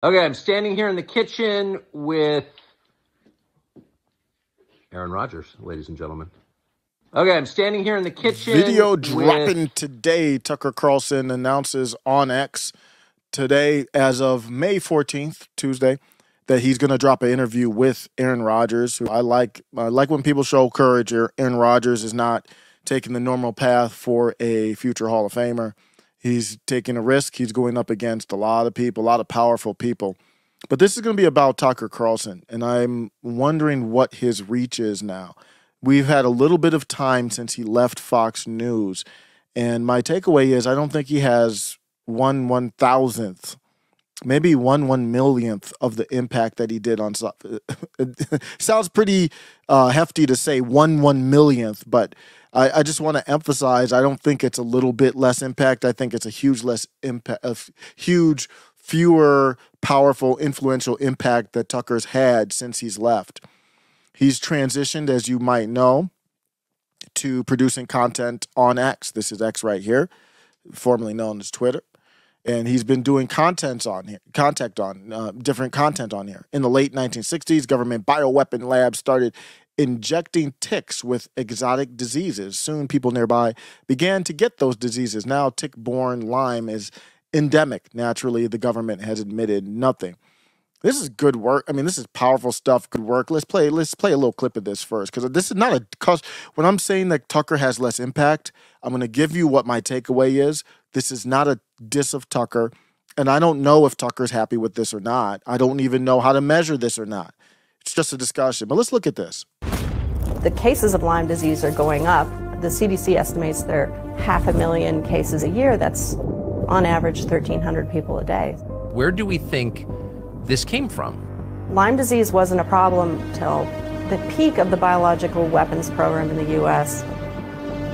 Okay, I'm standing here in the kitchen with Aaron Rodgers, ladies and gentlemen. Okay, I'm standing here in the kitchen Video with. dropping today. Tucker Carlson announces on X today, as of May 14th, Tuesday, that he's going to drop an interview with Aaron Rodgers, who I like. I like when people show courage. Aaron Rodgers is not taking the normal path for a future Hall of Famer. He's taking a risk. He's going up against a lot of people, a lot of powerful people. But this is going to be about Tucker Carlson, and I'm wondering what his reach is now. We've had a little bit of time since he left Fox News, and my takeaway is I don't think he has 1/1000th, maybe 1/1 millionth of the impact that he did on stuff. It sounds pretty hefty to say 1/1 millionth, but I just want to emphasize I don't think it's a little bit less impact. I think it's a huge less impact, huge fewer powerful, influential impact that Tucker's had since he's left. He's transitioned, as you might know, to producing content on X. This is X right here, formerly known as Twitter. And he's been doing content on here, different content on here. In the late 1960s, government bioweapon labs started injecting ticks with exotic diseases. Soon, people nearby began to get those diseases. Now, tick-borne Lyme is endemic. Naturally, the government has admitted nothing. This is good work. I mean, this is powerful stuff. Good work. Let's play a little clip of this first, because this is not a cause. When I'm saying that Tucker has less impact, I'm going to give you what my takeaway is. This is not a diss of Tucker, and I don't know if Tucker's happy with this or not. I don't even know how to measure this or not. It's just a discussion. But let's look at this. The cases of Lyme disease are going up. The CDC estimates there are 500,000 cases a year. That's on average 1,300 people a day. Where do we think this came from? Lyme disease wasn't a problem till the peak of the biological weapons program in the U.S.,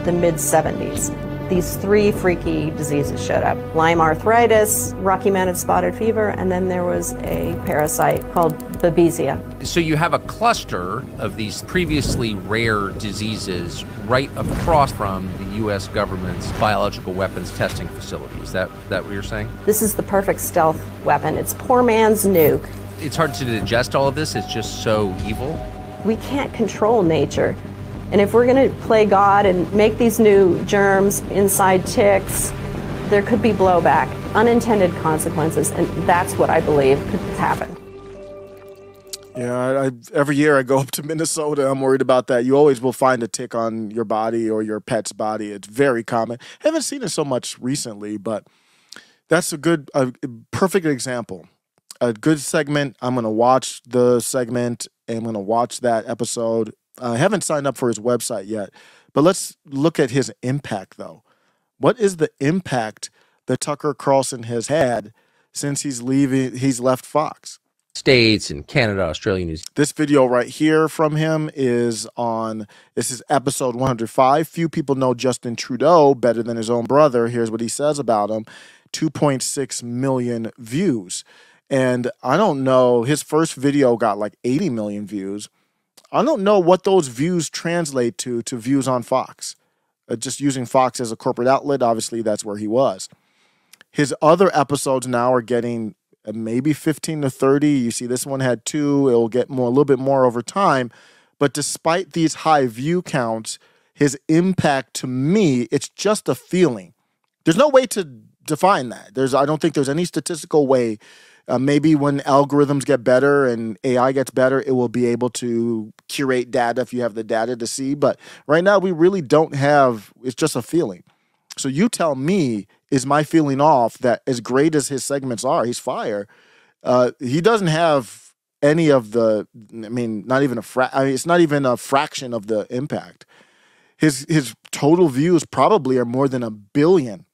the mid-70s. These three freaky diseases showed up: Lyme arthritis, Rocky Mountain spotted fever, and then there was a parasite called Babesia. So you have a cluster of these previously rare diseases right across from the U.S. government's biological weapons testing facility. Is that what you're saying? This is the perfect stealth weapon. It's poor man's nuke. It's hard to digest all of this. It's just so evil. We can't control nature. And if we're going to play God and make these new germs inside ticks, there could be blowback, unintended consequences, and that's what I believe could happen. Yeah, every year I go up to Minnesota. I'm worried about that. You always will find a tick on your body or your pet's body. It's very common. Haven't seen it so much recently, but that's a perfect example. A good segment. I'm going to watch the segment, and I'm going to watch that episode. I haven't signed up for his website yet, but let's look at his impact, though. What is the impact that Tucker Carlson has had since he's left Fox? States and Canada, Australia, New Zealand. This video right here from him this is episode 105. Few people know Justin Trudeau better than his own brother. Here's what he says about him. 2.6 million views. And I don't know, his first video got like 80 million views. I don't know what those views translate to views on Fox. Just using Fox as a corporate outlet, obviously that's where he was. His other episodes now are getting maybe 15 to 30. You see this one had 2. It'll get a little bit more over time. But despite these high view counts, his impact to me, it's just a feeling. There's no way to define that. I don't think there's any statistical way. Maybe when algorithms get better and AI gets better, it will be able to curate data if you have the data to see. But right now, we really don't have, it's just a feeling. So you tell me, is my feeling off that as great as his segments are, he's fire, he doesn't have any of the, not even it's not even a fraction of the impact. His total views probably are more than 1 billion.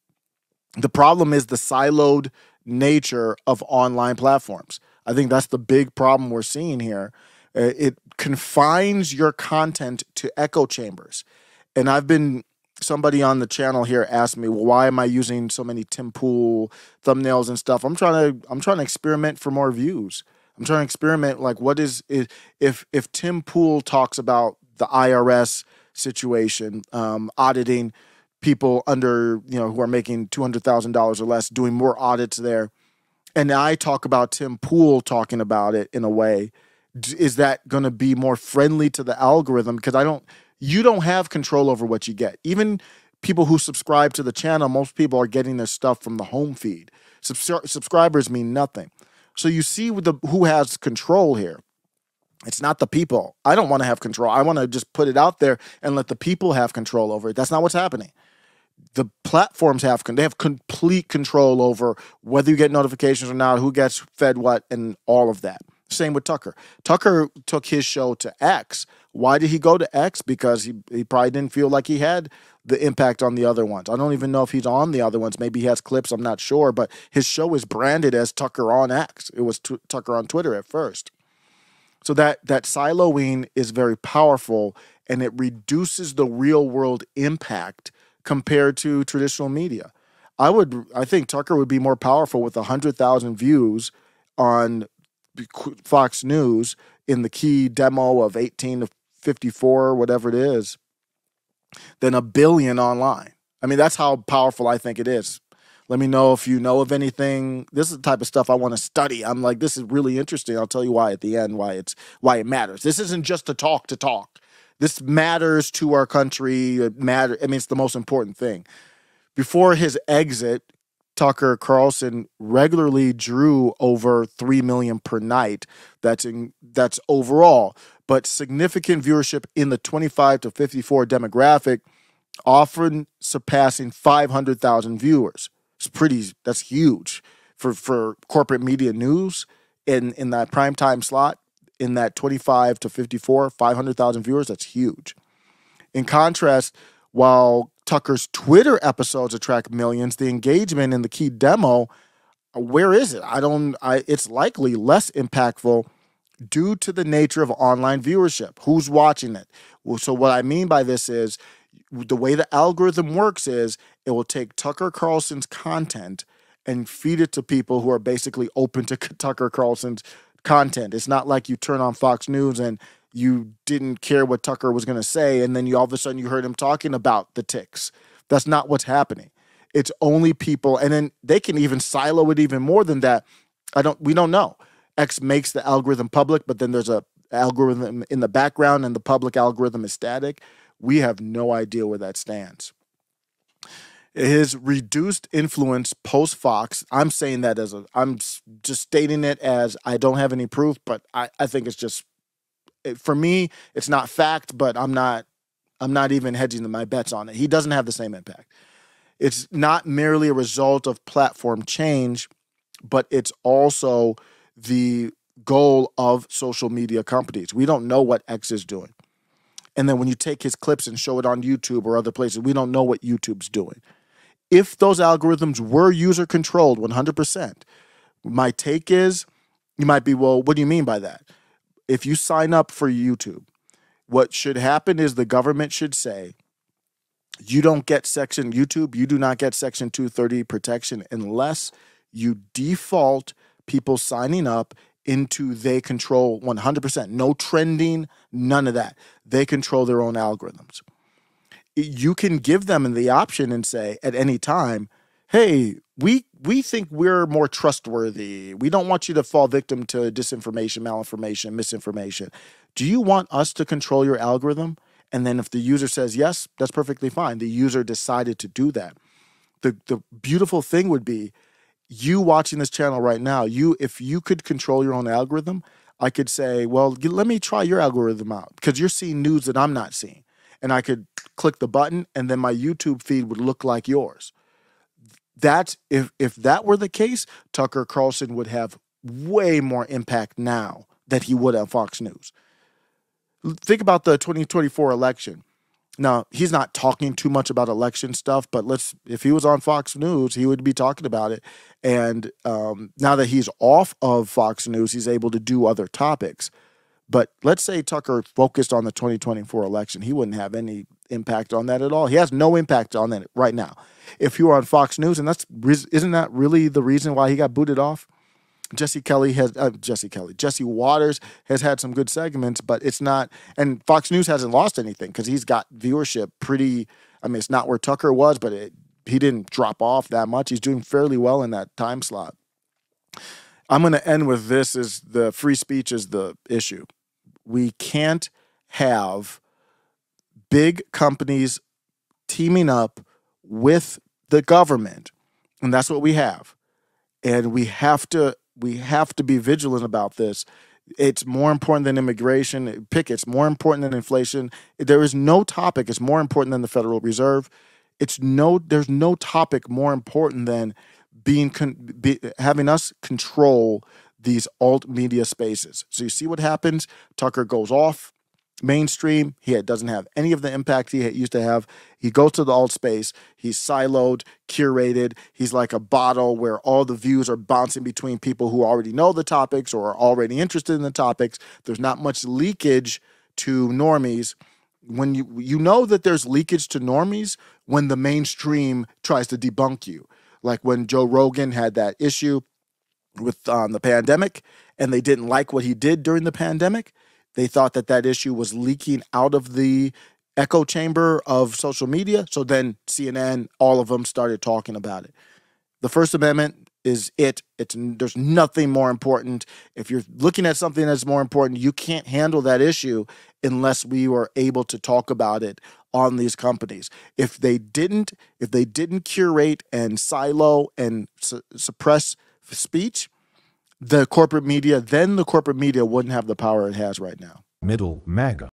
The problem is the siloed nature of online platforms. I think that's the big problem we're seeing here. It confines your content to echo chambers. And somebody on the channel here asked me, well, why am I using so many Tim Pool thumbnails and stuff? I'm trying to experiment for more views. I'm trying to experiment, like, if Tim Pool talks about the IRS situation, auditing people under, who are making $200,000 or less, doing more audits there. and I talk about Tim Pool talking about it in a way, is that going to be more friendly to the algorithm? Because you don't have control over what you get. Even people who subscribe to the channel, most people are getting their stuff from the home feed. Subscribers mean nothing. So you see who has control here. It's not the people. I don't want to have control. I want to just put it out there and let the people have control over it. That's not what's happening. The platforms have complete control over whether you get notifications or not, who gets fed what, and all of that. Same with Tucker. Tucker took his show to X. Why did he go to X? Because he probably didn't feel like he had the impact on the other ones. I don't even know if he's on the other ones. Maybe he has clips. I'm not sure. But his show is branded as Tucker on X. It was Tucker on Twitter at first. So that siloing is very powerful, and it reduces the real world impact compared to traditional media. I think Tucker would be more powerful with 100,000 views on Fox News in the key demo of 18 to 54, whatever it is, than 1 billion online. I mean, that's how powerful I think it is. Let me know if you know of anything. This is the type of stuff I want to study. I'm like, this is really interesting. I'll tell you why at the end, why it matters. This isn't just to talk. This matters to our country. It's the most important thing. Before his exit, Tucker Carlson regularly drew over 3 million per night. That's overall, but significant viewership in the 25 to 54 demographic, often surpassing 500,000 viewers. That's huge for corporate media news in that primetime slot, in that 25 to 54, 500,000 viewers. That's huge. In contrast, while Tucker's Twitter episodes attract millions, the engagement in the key demo, where is it? It's likely less impactful due to the nature of online viewership. Who's watching it? So what I mean by this is, the way the algorithm works is it will take Tucker Carlson's content and feed it to people who are basically open to Tucker Carlson's content. It's not like you turn on Fox News and you didn't care what Tucker was going to say, and then all of a sudden you heard him talking about the ticks. That's not what's happening. It's only people, and then they can even silo it even more than that. We don't know. X makes the algorithm public, but then there's a algorithm in the background, and the public algorithm is static. We have no idea where that stands. His reduced influence post-Fox, I'm saying that I'm just stating it as I don't have any proof, but I think it's just, for me, it's not fact, but I'm not even hedging my bets on it. He doesn't have the same impact. It's not merely a result of platform change, but it's also the goal of social media companies. We don't know what X is doing. And then when you take his clips and show it on YouTube or other places, we don't know what YouTube's doing. If those algorithms were user controlled 100%, my take is, you might be, well, what do you mean by that? If you sign up for YouTube, what should happen is the government should say, you do not get Section 230 protection unless you default people signing up into they control 100%. No trending, none of that. They control their own algorithms. You can give them the option and say at any time, hey, we think we're more trustworthy. We don't want you to fall victim to disinformation, malinformation, misinformation. Do you want us to control your algorithm? And then if the user says yes, that's perfectly fine. The user decided to do that. The beautiful thing would be, you watching this channel right now, if you could control your own algorithm, I could say, well, let me try your algorithm out, because you're seeing news that I'm not seeing. And I could click the button, and then my YouTube feed would look like yours. If that were the case, Tucker Carlson would have way more impact now than he would on Fox News. Think about the 2024 election. Now, he's not talking too much about election stuff, but if he was on Fox News, he would be talking about it. And now that he's off of Fox News, he's able to do other topics. But let's say Tucker focused on the 2024 election. He wouldn't have any impact on that at all. He has no impact on that right now. If you were on Fox News, and isn't that really the reason why he got booted off? Jesse Waters has had some good segments, but it's not, and Fox News hasn't lost anything because he's got viewership it's not where Tucker was, but he didn't drop off that much. He's doing fairly well in that time slot. I'm going to end with this: is the free speech is the issue. We can't have big companies teaming up with the government, and that's what we have. And we have to be vigilant about this. It's more important than immigration. It's more important than inflation. There is no topic is more important than the Federal Reserve. There's no topic more important than having us control these alt media spaces. So you see what happens. Tucker goes off mainstream. He doesn't have any of the impact he used to have. He goes to the alt space. He's siloed, curated. He's like a bottle where all the views are bouncing between people who already know the topics or are already interested in the topics. There's not much leakage to normies. When you know that there's leakage to normies when the mainstream tries to debunk you. Like when Joe Rogan had that issue with the pandemic, and they didn't like what he did during the pandemic. They thought that issue was leaking out of the echo chamber of social media. So then CNN, all of them started talking about it. The First Amendment is there's nothing more important. If you're looking at something that's more important, you can't handle that issue unless we were able to talk about it on these companies. If they didn't curate and silo and suppress speech, the corporate media wouldn't have the power it has right now. Middle MAGA.